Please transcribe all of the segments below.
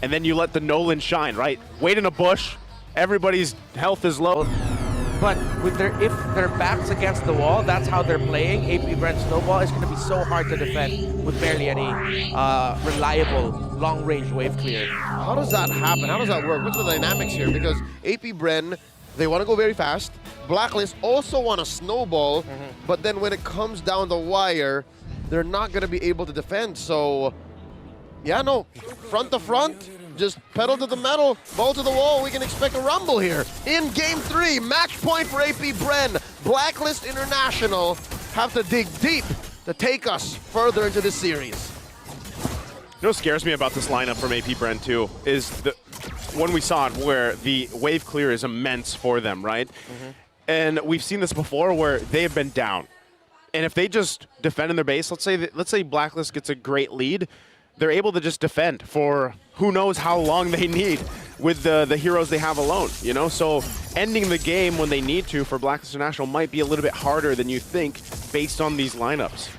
and then you let the Nolan shine, right? Wait in a bush, everybody's health is low. But with if their backs against the wall, that's how they're playing. AP Brent Snowball is going to be so hard to defend with barely any reliable long-range wave clear. How does that happen? How does that work? What's the dynamics here? Because AP Bren, they want to go very fast. Blacklist also want to snowball, but then when it comes down the wire, they're not going to be able to defend. So, yeah, no, front to front. Just pedal to the metal, ball to the wall. We can expect a rumble here. In Game 3, match point for AP Bren. Blacklist International have to dig deep to take us further into this series. You know what scares me about this lineup from AP Bren too is the when we saw it where the wave clear is immense for them, right? And we've seen this before where they have been down. And if they just defend in their base, let's say Blacklist gets a great lead, they're able to just defend for who knows how long they need with the heroes they have alone, you know? So ending the game when they need to for Blacklist International might be a little bit harder than you think based on these lineups.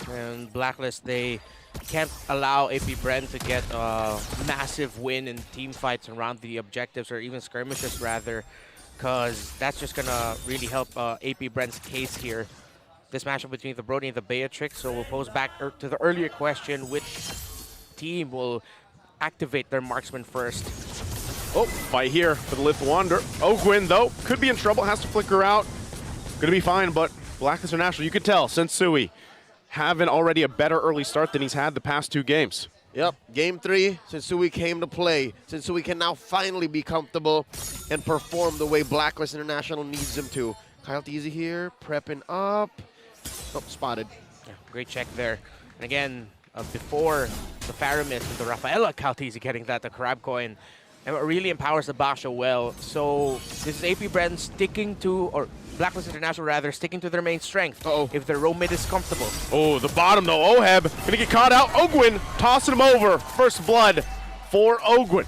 And Blacklist, they can't allow AP Bren to get a massive win in team fights around the objectives or even skirmishes rather, because that's just gonna really help AP Bren's case here. This matchup between the Brody and the Beatrix, so we'll pose back to the earlier question, which team will activate their marksman first? Oh, fight here for the Lith Wander. Ogwin, though, could be in trouble, has to flicker out. Gonna be fine, but Blacklist International, you could tell, Sensui having already a better early start than he's had the past 2 games. Yep, Game 3, Sensui came to play. Sensui can now finally be comfortable and perform the way Blacklist International needs him to. Kyle Teasy here, prepping up. Oh, spotted. Yeah, great check there. And again, before the Faramis and the Rafaela Caltesi getting that, the Crab Coin, and it really empowers the Basha well. So this is AP Bren sticking to, or Blacklist International rather, sticking to their main strength. If their row mid is comfortable. Oh, the bottom though, Oheb gonna get caught out. Ogwin tossing him over. First blood for Ogwin.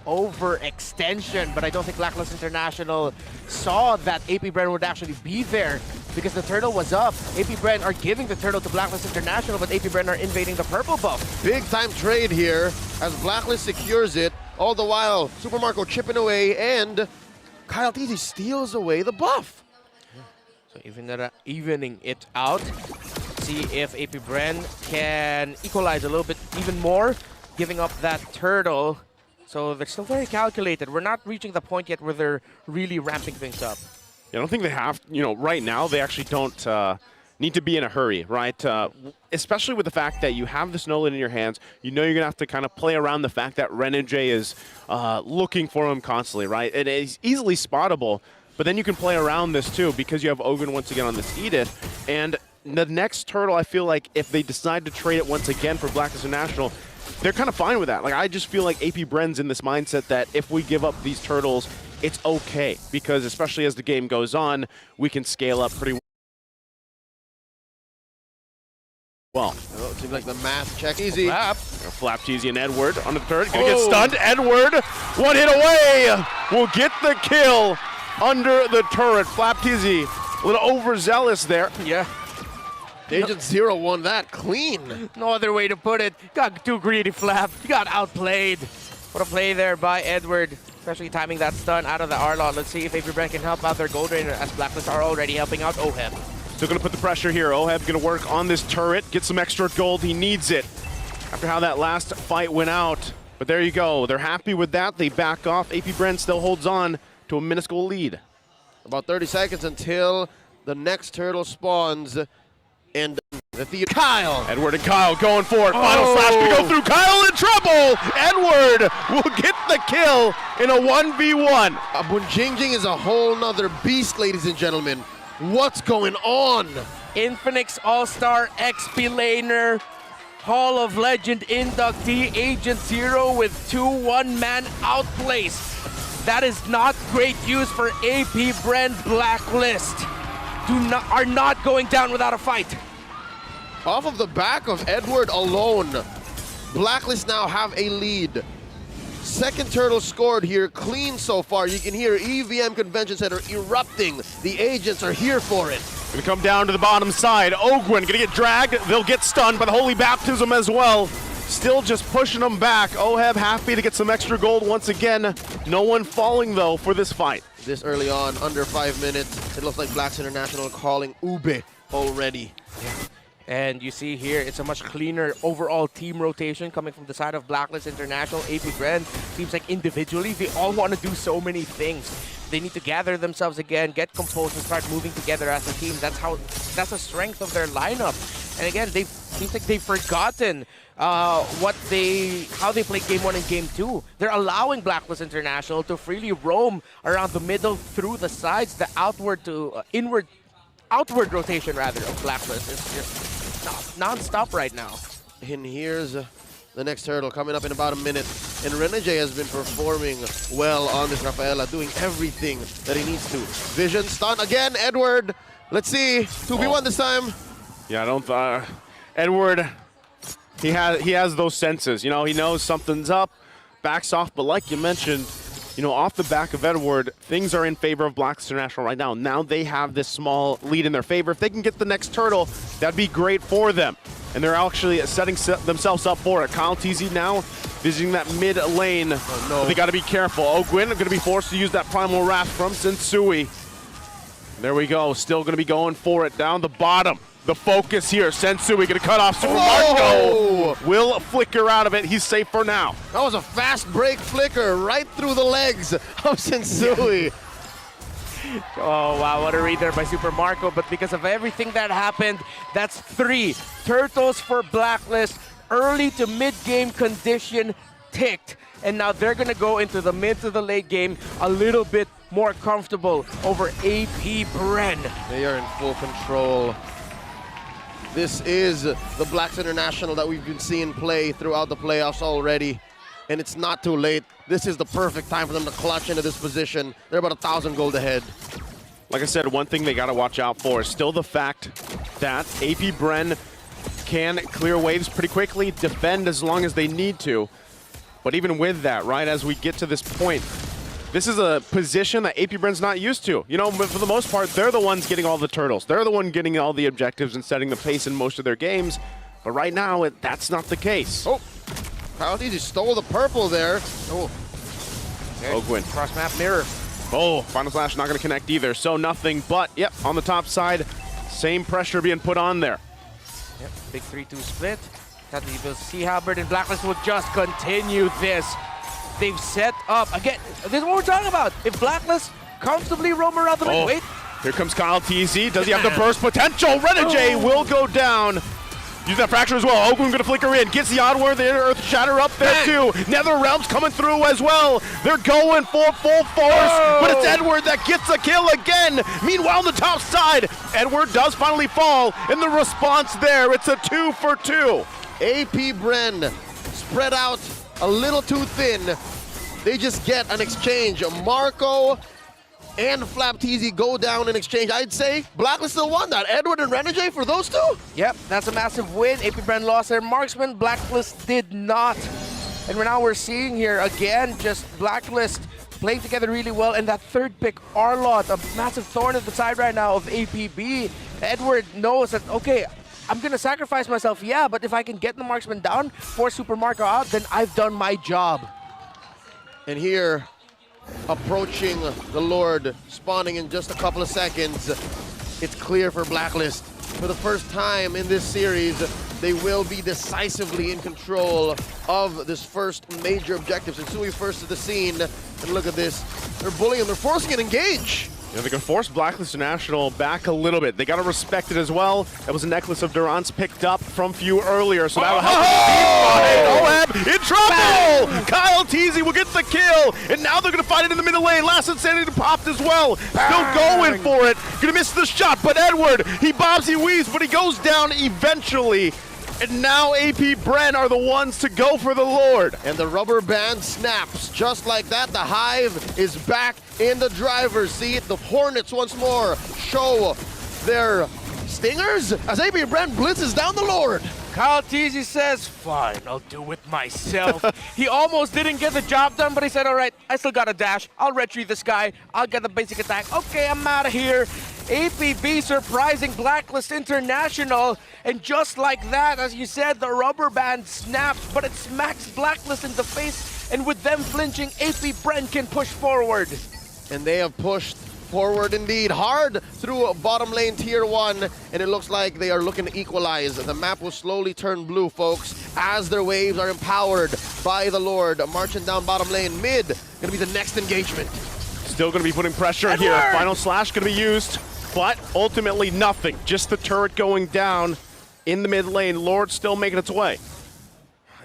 Overextension, but I don't think Blacklist International saw that AP Bren would actually be there because the turtle was up. AP Bren are giving the turtle to Blacklist International, but AP Bren are invading the purple buff. Big time trade here as Blacklist secures it. All the while, Super Marco chipping away and Kyle Teasy steals away the buff. So evening it out. See if AP Bren can equalize a little bit even more, giving up that turtle. So they're still very calculated. We're not reaching the point yet where they're really ramping things up. I don't think they have, you know, right now they actually don't need to be in a hurry, right? Especially with the fact that you have this Nolan in your hands. You know you're going to have to kind of play around the fact that Renege is looking for him constantly, right? It is easily spottable, but then you can play around this too because you have Ogun once again on this Edith. And the next turtle, I feel like if they decide to trade it once again for Blacklist International, they're kind of fine with that. Like, I just feel like AP Bren's in this mindset that if we give up these turtles, it's okay. Because especially as the game goes on, we can scale up pretty well. Oh, it seems like the math check easy. Flap Cheesy and Edward on the turret. Gonna get stunned. Edward, one hit away, will get the kill under the turret. Flap Cheesy, a little overzealous there. Yeah. Agent Zero won that clean. No other way to put it. Got too greedy, Flap. He got outplayed. What a play there by Edward, especially timing that stun out of the R-Lot. Let's see if AP Bren can help out their Gold Rainer as Blacklist are already helping out Oheb. Still gonna put the pressure here. Oheb gonna work on this turret, get some extra gold. He needs it after how that last fight went out. But there you go. They're happy with that. They back off. AP Bren still holds on to a minuscule lead. About 30 seconds until the next turtle spawns. And the Kyle. Edward and Kyle going for it. Final slash gonna go through. Kyle in trouble. Edward will get the kill in a 1v1. Bunjingjing is a whole nother beast, ladies and gentlemen. What's going on? Infinix All-Star XP laner, Hall of Legend inductee, Agent Zero with 2 one-man outplays. That is not great use for AP Bren Blacklist. Are not going down without a fight. Off of the back of Edward alone, Blacklist now have a lead. Second turtle scored here, clean so far. You can hear EVM Convention Center erupting. The agents are here for it. Gonna come down to the bottom side. Ogwin gonna get dragged. They'll get stunned by the Holy Baptism as well. still just pushing them back. Oheb happy to get some extra gold once again. No one falling, though, for this fight. This early on, under 5 minutes, it looks like Blacks International calling Ube already. And you see here, it's a much cleaner overall team rotation coming from the side of Blacklist International. Apbr seems like individually, they all want to do so many things. They need to gather themselves again, get composed, and start moving together as a team. That's the strength of their lineup. And again, seems like they've forgotten how they play Game 1 and Game 2. They're allowing Blacklist International to freely roam around the middle, through the sides, the outward to outward rotation rather of Blacklist is just non-stop right now. And here's the next hurdle coming up in about a minute. And Renegade has been performing well on this Rafaela, doing everything that he needs to. Vision, stun again, Edward. Let's see, 2v1 this time. Yeah, I don't. Edward, he has those senses. You know, he knows something's up, backs off. But like you mentioned, you know, off the back of Edward, things are in favor of Blacks International right now. Now they have this small lead in their favor. If they can get the next turtle, that'd be great for them. And they're actually setting themselves up for it. Kyle TZ now visiting that mid lane. Oh, no. But they got to be careful. Ogwin going to be forced to use that Primal Wrath from Sensui. There we go. Still going to be going for it down the bottom. The focus here. Sensui going to cut off Super Marco. Will flicker out of it. He's safe for now. That was a fast break flicker right through the legs of Sensui. Oh, wow, what a read there by Super Marco. But because of everything that happened, that's 3 turtles for Blacklist. Early to mid-game condition ticked. And now they're going to go into the mid to the late game a little bit more comfortable over Apbr. They are in full control. This is the Blacks International that we've been seeing play throughout the playoffs already. And it's not too late. This is the perfect time for them to clutch into this position. They're about 1,000 gold ahead. Like I said, one thing they got to watch out for is still the fact that Apbr can clear waves pretty quickly, defend as long as they need to. But even with that, right, as we get to this point, this is a position that Apbr's not used to. You know, for the most part, they're the ones getting all the turtles. They're the one getting all the objectives and setting the pace in most of their games. But right now, that's not the case. Oh, Kyle TZ stole the purple there. Oh, Ogwin. Cross map mirror. Oh, Final Slash not going to connect either. So nothing but, yep, on the top side, same pressure being put on there. Yep, big 3-2 split. That the Sea Halberd and Blacklist will just continue this. They've set up, again, this is what we're talking about. If Blacklist comfortably roam around the mid, wait. Here comes Kyle TZ. Does he have the burst potential? Renegade will go down. Use that fracture as well. Ogwin gonna flicker in. Gets the Oddworld, the Earth Shatter up there too. Nether Realms coming through as well. They're going for full force, but it's Edward that gets a kill again. Meanwhile, on the top side, Edward does finally fall. And the response there, it's a 2 for 2. Apbr spread out a little too thin. They just get an exchange. Marco and Flap TZ go down in exchange. I'd say Blacklist still won that. Edward and Renegade for those two? Yep, that's a massive win. Apbr lost their marksman. Blacklist did not. And now we're seeing here again just Blacklist playing together really well. And that third pick, Arlott, a massive thorn at the side right now of APB. Edward knows that, okay, I'm going to sacrifice myself, yeah, but if I can get the marksman down, force Super Marco out, then I've done my job. And here, approaching the Lord, spawning in just a couple of seconds. It's clear for Blacklist. For the first time in this series, they will be decisively in control of this first major objective. Sensui first to the scene, and look at this. They're bullying, they're forcing an engage. Yeah, they can force Blacklist International back a little bit. They got to respect it as well. That was a necklace of Durance picked up from Few earlier, so that'll help the team fight. Oheb in trouble! Bang! Kyle TZ will get the kill, and now they're going to fight it in the middle lane. Last Insanity popped as well. Still going for it. Going to miss the shot, but Edward, he bobs, he weaves, but he goes down eventually. And now Apbr are the ones to go for the Lord. And the rubber band snaps. Just like that, the Hive is back in the driver's seat. The Hornets once more show their stingers as Apbr blitzes down the Lord. Kyle TZ says, fine, I'll do it myself. He almost didn't get the job done, but he said, all right, I still got a dash. I'll retrieve this guy. I'll get the basic attack. Okay, I'm out of here. APB surprising Blacklist International. And just like that, as you said, the rubber band snaps, but it smacks Blacklist in the face. And with them flinching, Apbr can push forward. And they have pushed forward indeed, hard through bottom lane tier 1, and it looks like they are looking to equalize. The map will slowly turn blue, folks, as their waves are empowered by the Lord. Marching down bottom lane, mid, gonna be the next engagement. Still going to be putting pressure Edward! here. Final slash going to be used, but ultimately nothing. Just the turret going down in the mid lane. Lord still making its way.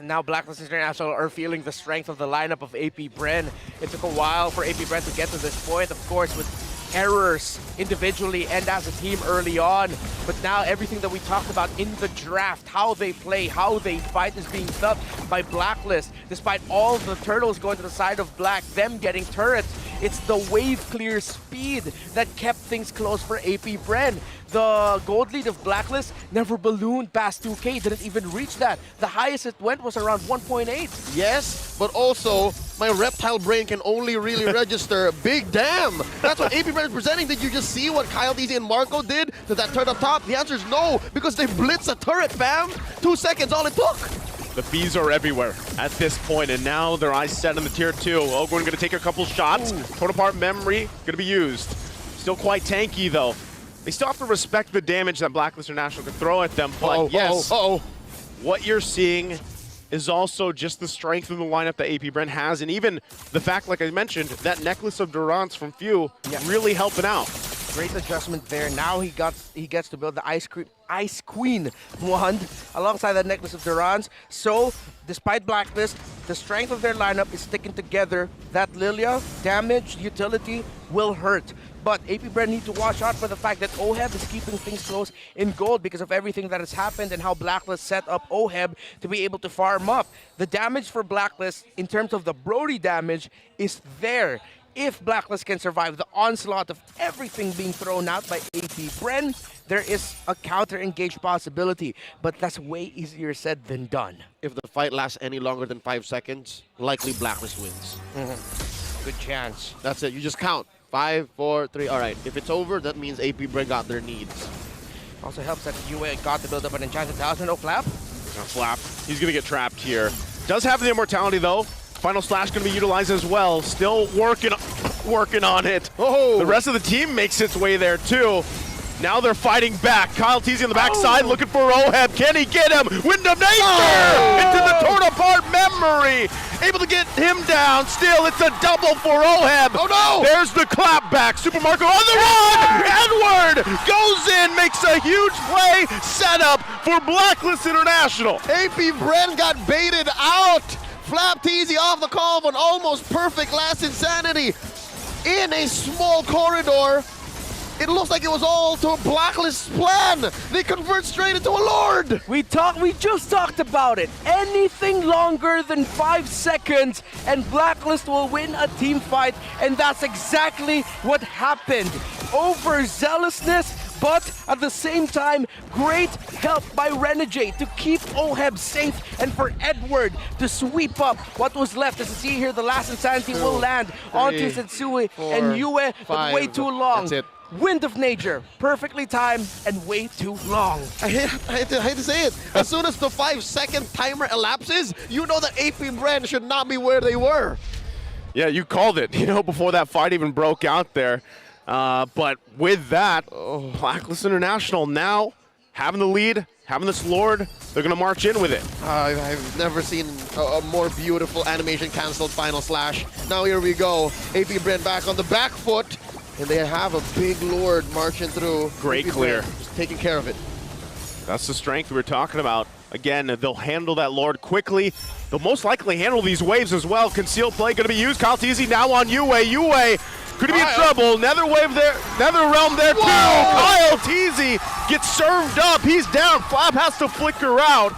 Now Blacklist International are feeling the strength of the lineup of Apbr. It took a while for Apbr to get to this point, of course, with errors individually and as a team early on. But now everything that we talked about in the draft, how they play, how they fight, is being felt by Blacklist. Despite all the turtles going to the side of Black, them getting turrets, it's the wave clear speed that kept things close for Apbr. The gold lead of Blacklist never ballooned past 2K, didn't even reach that. The highest it went was around 1.8. Yes, but also, my reptile brain can only really register big damn. That's what Apbr is presenting. Did you just see what Kyle DZ and Marco did to that turret up top? The answer is no, because they blitz a turret, fam. 2 seconds, all it took. The bees are everywhere at this point, and now their eyes set on the tier 2. Ogwen going to take a couple shots. Total part memory going to be used. Still quite tanky, though. They still have to respect the damage that Blacklist International can throw at them, but what you're seeing is also just the strength of the lineup that Apbr has, and even the fact, like I mentioned, that necklace of Durants from Few really helping out. Great adjustment there. Now he gets to build the Ice Queen wand alongside that necklace of Durants. So, despite Blacklist, the strength of their lineup is sticking together. That Lilia damage utility will hurt. But Apbr need to watch out for the fact that OHEB is keeping things close in gold because of everything that has happened and how Blacklist set up OHEB to be able to farm up. The damage for Blacklist in terms of the Brody damage is there. If Blacklist can survive the onslaught of everything being thrown out by Apbr, there is a counter-engage possibility, but that's way easier said than done. If the fight lasts any longer than 5 seconds, likely Blacklist wins. Good chance. That's it, you just count. 5, 4, 3, all right. If it's over, that means Apbr got their needs. Also helps that UA got to build up an enchanted talisman. No flap. Flap. He's going to get trapped here. Does have the immortality, though. Final slash going to be utilized as well. Still working on it. Oh. The rest of the team makes its way there, too. Now they're fighting back. Kyle TZ on the backside looking for OHEB. Can he get him? Wind of Nature into the torn apart memory. Able to get him down. Still, it's a double for OHEB. Oh no! There's the clap back. Super Marco on the run. Edward goes in, makes a huge play. Setup for Blacklist International. Apbr got baited out. Flap TZ off the call of an almost perfect last insanity in a small corridor. It looks like it was all to a Blacklist's plan. They convert straight into a Lord. We just talked about it. Anything longer than 5 seconds and Blacklist will win a team fight, and that's exactly what happened. Overzealousness, but at the same time, great help by Renegade to keep OHEB safe and for Edward to sweep up what was left. As you see here, the last insanity will land onto Setsui and Yue, but way too long. That's it. Wind of Nature, perfectly timed and way too long. I hate to say it. As soon as the 5-second timer elapses, you know that Apbr should not be where they were. Yeah, you called it, before that fight even broke out there. But with that, Blacklist International now having the lead, having this Lord, they're going to march in with it. I've never seen a more beautiful animation canceled final slash. Now here we go. Apbr back on the back foot. And they have a big Lord marching through. Great clear. Just taking care of it. That's the strength we were talking about. Again, they'll handle that Lord quickly. They'll most likely handle these waves as well. Concealed play going to be used. Kyle TZ now on Yue. Yue could be in trouble. Nether wave there. Nether realm there too. Kyle TZ gets served up. He's down. Flap has to flicker out.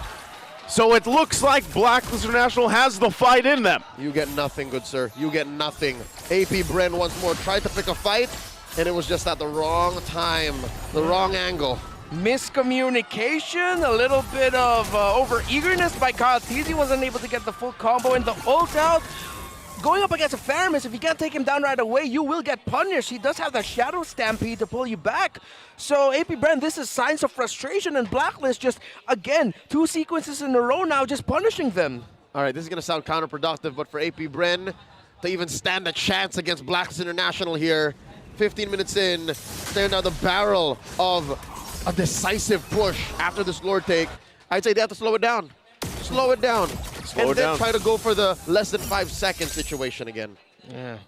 So it looks like Blacklist International has the fight in them. You get nothing, good sir. You get nothing. Apbr once more tried to pick a fight, and it was just at the wrong time, the wrong angle. Miscommunication, a little bit of over-eagerness by Kyle TZ. Wasn't able to get the full combo and the ult out. going up against a Faramis, if you can't take him down right away, you will get punished. He does have that Shadow Stampede to pull you back. So AP Brand, this is signs of frustration, and Blacklist just, again, 2 sequences in a row now, just punishing them. All right, this is going to sound counterproductive, but for AP Bren to even stand a chance against Blacklist International here, 15 minutes in, staring down the barrel of a decisive push after this Lord take, I'd say they have to slow it down. Slow it down. And then try to go for the less than 5 second situation again. Yeah.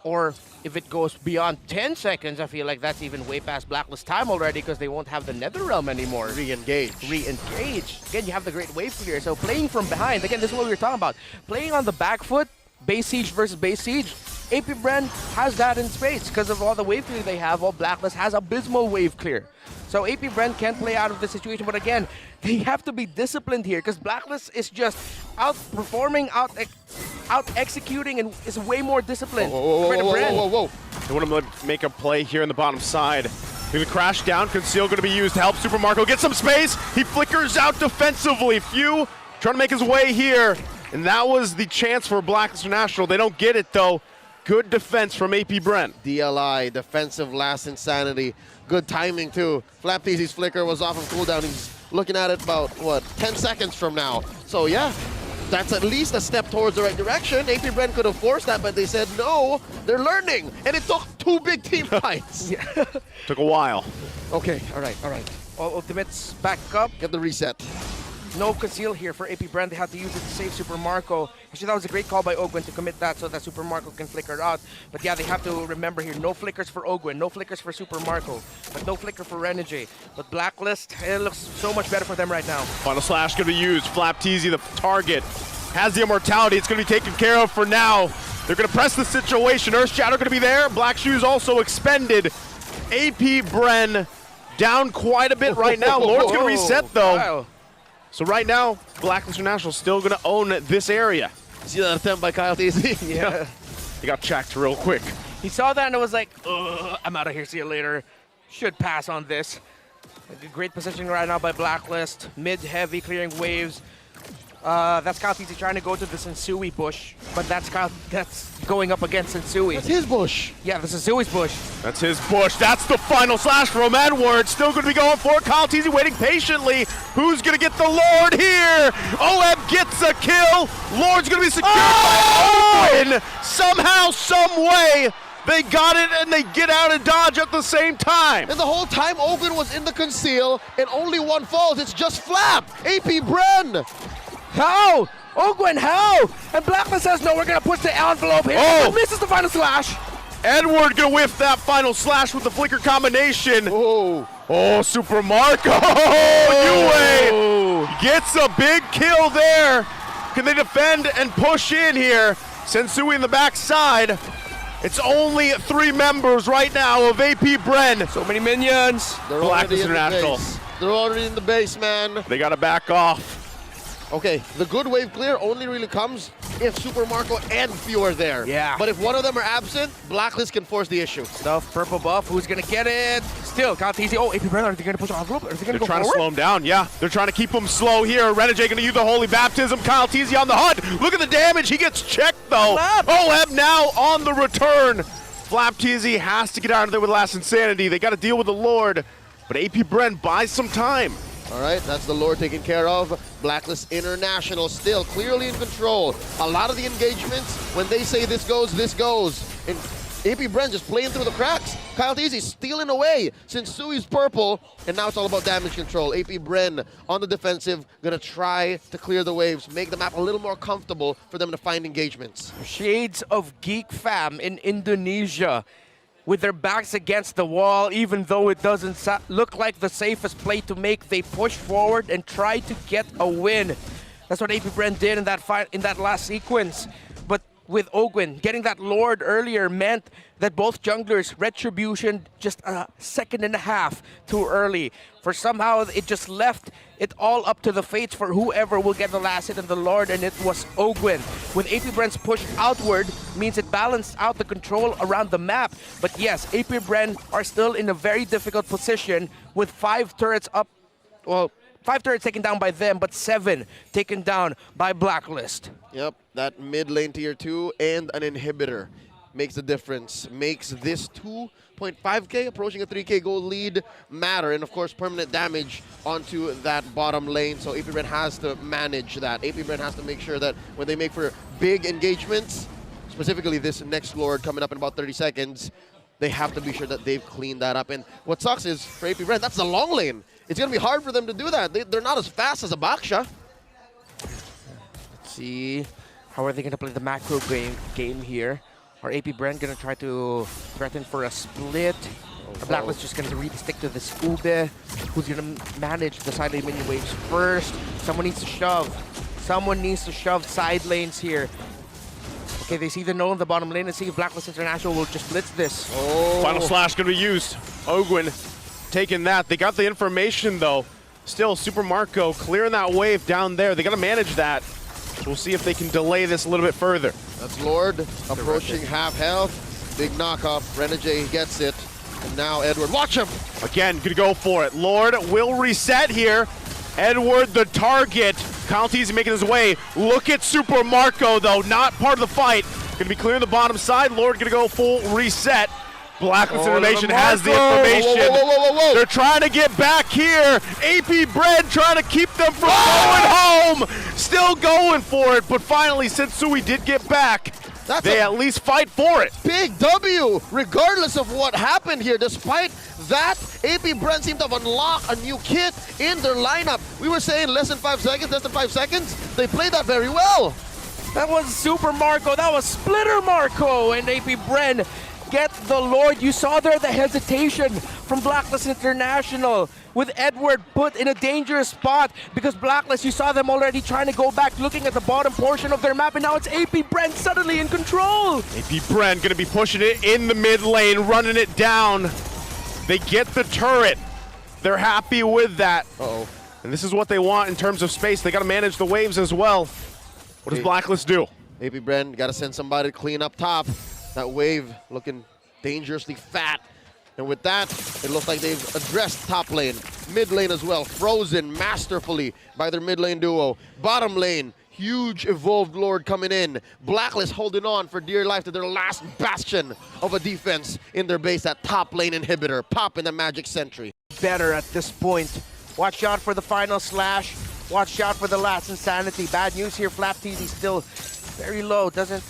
Or if it goes beyond 10 seconds, I feel like that's even way past Blacklist time already because they won't have the Netherrealm anymore. Re-engage. Re-engage. Again, you have the great wave clear. So playing from behind, again, this is what we were talking about. Playing on the back foot, base siege versus base siege. AP Bren has that in space because of all the wave clear they have, while Blacklist has abysmal wave clear. So AP Bren can't play out of this situation, but again, they have to be disciplined here because Blacklist is just outperforming, out-executing, and is way more disciplined. Whoa. They want to make a play here in the bottom side. Going to crash down, Conceal going to be used to help Super Marco get some space. He flickers out defensively. Few trying to make his way here, and that was the chance for Blacklist International. They don't get it though. Good defense from AP Bren. DLI, defensive last insanity. Good timing too. Flapteezy's flicker was off of cooldown. He's looking at it about, what, 10 seconds from now. So yeah, that's at least a step towards the right direction. AP Bren could have forced that, but they said no, they're learning. And it took 2 big team fights. Took a while. Okay, all right. All ultimates back up. Get the reset. No conceal here for AP Brand. They had to use it to save Super Marco. Actually, that was a great call by Ogwen to commit that so that Super Marco can flicker out. But yeah, they have to remember here, no flickers for Ogwen, no flickers for Super Marco, but no flicker for Renegade. But Blacklist, it looks so much better for them right now. Final Slash going to be used. Flapteezy, the target, has the immortality. It's going to be taken care of for now. They're going to press the situation. Earth Shadow going to be there. Black Shoes also expended. AP Bren down quite a bit right now. Lord's going to reset though. Wow. So right now, Blacklist International still going to own this area. See that attempt by Kyle TZ? Yeah. He got checked real quick. He saw that and it was like, I'm out of here, see you later. Should pass on this. A great positioning right now by Blacklist. Mid-heavy, clearing waves. That's Kyle TZ trying to go to the Sensui bush, but that's going up against Sensui. That's his bush. Yeah, the Sensui's bush. That's his bush. That's the final slash from Edward. Still going to be going for it. Kyle TZ waiting patiently. Who's going to get the Lord here? OM gets a kill. Lord's going to be secured by Owen. Somehow, some way, they got it and they get out and dodge at the same time. And the whole time Ogun was in the conceal and only one falls. It's just Flap. AP Bren. How? Ogwen, how? And Blacklist says, no, we're going to push the envelope here. Oh. Misses the final slash. Edward gonna whiff that final slash with the flicker combination. Oh, Super Marco! Yue gets a big kill there. Can they defend and push in here? Sensui in the backside. It's only 3 members right now of AP Bren. So many minions. They're Blacklist International. They're already in the base, man. They gotta back off. Okay, the good wave clear only really comes if Super Marco and Few are there. Yeah. But if one of them are absent, Blacklist can force the issue. Stuff, purple buff, who's gonna get it? Still, got easy. Oh, AP Bren, are they gonna push envelope? Are they gonna They're go trying forward? to slow him down, yeah. They're trying to keep him slow here. Renegade gonna use the Holy Baptism. Kyle TZ on the hunt. Look at the damage. He gets checked though. Oleb now on the return. Flap TZ has to get out of there with Last Insanity. They gotta deal with the Lord. But AP Bren buys some time. All right, that's the Lord taken care of. Blacklist International still clearly in control. A lot of the engagements, when they say this goes, and AP Bren just playing through the cracks. Kyle TZ stealing away since Sui's purple, and now it's all about damage control. AP Bren on the defensive, gonna try to clear the waves, make the map a little more comfortable for them to find engagements. Shades of Geek Fam in Indonesia, with their backs against the wall, even though it doesn't look like the safest play to make, they push forward and try to get a win. That's what AP Bren did in that fight, in that last sequence. But with Ogwen, getting that Lord earlier meant that both junglers, Retribution, just a second and a half too early. For somehow, it just left it all up to the fates for whoever will get the last hit on the Lord, and it was Ogwen. With AP Bren's push outward, means it balanced out the control around the map. But yes, AP Bren are still in a very difficult position with 5 turrets up, well, 5 turrets taken down by them, but 7 taken down by Blacklist. Yep, that mid lane tier 2 and an inhibitor makes the difference. Makes this 2.5k approaching a 3k gold lead matter, and of course permanent damage onto that bottom lane. So Apbr has to manage that. Apbr has to make sure that when they make for big engagements, specifically this next Lord coming up in about 30 seconds, they have to be sure that they've cleaned that up. And what sucks is for Apbr, that's the long lane. It's going to be hard for them to do that. They're not as fast as a Baksha. Let's see, how are they going to play the macro game here? Are Apbr going to try to threaten for a split? Or Blacklist just going to really stick to this Ube? Who's going to manage the side lane minion waves first? Someone needs to shove. Someone needs to shove side lanes here. Okay, they see the no in the bottom lane and see if Blacklist International will just blitz this. Oh. Final slash going to be used. Ogwin taking that. They got the information though. Still, Super Marco clearing that wave down there. They got to manage that. We'll see if they can delay this a little bit further. That's Lord approaching half health. Big knock up. Renegade gets it. And now Edward, watch him! Again, gonna go for it. Lord will reset here. Edward the target. Kyle Teasy making his way. Look at Super Marco though, not part of the fight. Gonna be clearing the bottom side. Lord gonna go full reset. Blacklist Information has the information. Whoa. They're trying to get back here. Apbr trying to keep them from going home. Still going for it, but finally Sensui did get back. They at least fight for it. Big W, regardless of what happened here. Despite that, Apbr seemed to have unlocked a new kit in their lineup. We were saying less than 5 seconds. They played that very well. That was Super Marco, that was Splitter Marco, and Apbr get the Lord. You saw there the hesitation from Blacklist International with Edward put in a dangerous spot because Blacklist, you saw them already trying to go back looking at the bottom portion of their map, and now it's Apbr suddenly in control. Apbr gonna be pushing it in the mid lane, running it down. They get the turret. They're happy with that. Uh-oh. And this is what they want in terms of space. They gotta manage the waves as well. What does Blacklist do? Apbr gotta send somebody to clean up top. That wave looking dangerously fat. And with that, it looks like they've addressed top lane, mid lane as well. Frozen masterfully by their mid lane duo. Bottom lane, huge evolved Lord coming in. Blacklist holding on for dear life to their last bastion of a defense in their base. That top lane inhibitor, popping the Magic Sentry. Better at this point. Watch out for the final slash. Watch out for the last insanity. Bad news here, Flap TZ still very low, doesn't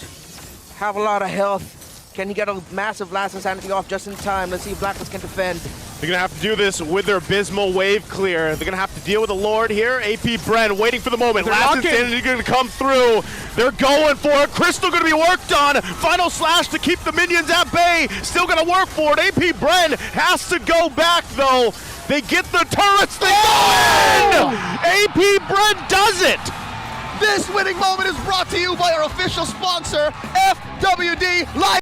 have a lot of health. Can he get a massive last insanity off just in time? Let's see if Blacklist can defend. They're gonna have to do this with their abysmal wave clear. They're gonna have to deal with the Lord here. Apbr waiting for the moment. Last insanity gonna come through. They're going for it. Crystal gonna be worked on. Final slash to keep the minions at bay. Still gonna work for it. Apbr has to go back though. They get the turrets. They go in. Apbr does it. This winning moment is brought to you by our official sponsor, FWD Live.